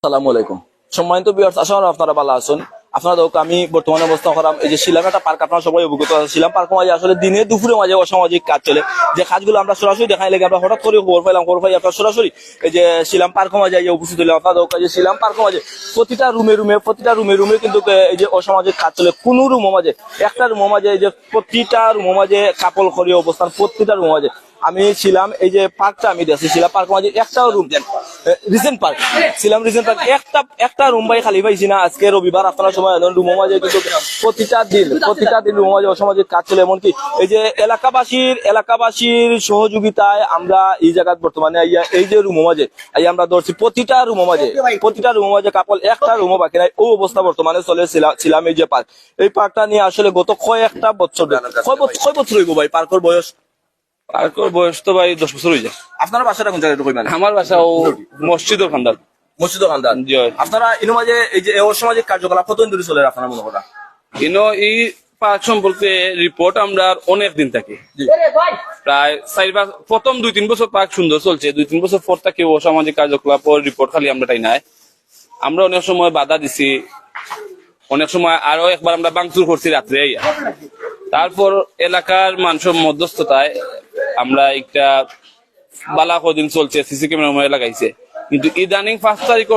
আসসালামু আলাইকুম। সম্মানিত ভিউয়ার্স, আশা করি আপনারা ভালো আছেন। আপনারা দেখো আমি বর্তমানে অবস্থান করাম এই যে শিলাম একটা পার্ক, আপনারা সবাই অবগত আছেন। শিলাম পার্ক মাঝে আসলে দিনে দুপুরে মাঝে অসামাজিক কাজ চলে, যে কাজগুলো আমরা সরাসরি দেখাই লাগে। আমরা হঠাৎ করে খবর পাইলাম, খবর পাই আপনার সরাসরি এই যে শিলাম পার্ক মাঝে উপস্থিত হইলাম। আপনারা দেখো যে শিলাম পার্ক মাঝে প্রতিটা রুমে কিন্তু এই যে অসামাজিক কাজ চলে। কোন রুমো মাঝে একটা রুমো মাঝে এই যে প্রতিটা রুমো মাঝে কাপল করিয়ে অবস্থান, প্রতিটা রুমো মাঝে আমি ছিলাম এই যে পার্কটা আমি দেখছি শিলাম পার্ক মাঝে একটাও রুম দেন রিসেন্ট পার্ক ছিলাম রিসেন্ট পার্ক একটা রুম ভাই খালি পাইছি না। আজকে রবিবার, আপনারা সময় রুম মাঝে কিন্তু প্রতিটা দিন রুম মাঝে অসামাজিক কাজ চলে। এমনকি এই যে এলাকাবাসীর সহযোগিতায় আমরা এই জায়গায় বর্তমানে এই যে রুম মাঝে আমরা ধরছি প্রতিটা রুম মাঝে কাপল একটা রুমও বাকি নাই। ও অবস্থা বর্তমানে চলে ছিলাম এই যে পার্ক। এই পার্কটা নিয়ে আসলে গত কয়েকটা বছর কয় বছর হইব ভাই পার্কের বয়স? পার্কের বয়স তো ভাই 10 বছর হয়ে যায়। আপনার বাসাটা কোন জায়গায় কইবেন? আমার বাসা ও মসজিদের খান্দার। মসজিদের খান্দার। জি। আপনারা ইনো মাঝে এই যে অসামাজিক কার্যকলাপ কতদিন ধরে চলে আপনারা মনে করা? এই পার্ক সম্পর্কে রিপোর্ট আমরা অনেক দিন থাকি, প্রায় 4-5 প্রথম 2-3 বছর পার্ক সুন্দর চলছে, 2-3 বছর পর থেকে অসামাজিক কার্যকলাপ রিপোর্ট খালি আমরা তাই নাই। আমরা অনেক সময় বাধা দিছি, অনেক সময় আরো একবার আমরা ভাঙচুর করছি রাত্রে। তারপর এলাকার মানুষের মধ্যস্থতায় আমরা একটা বালা কদিন চলছে, সিসি ক্যামেরা লাগাইছে। কিন্তু ইদানিং 5 তারিখ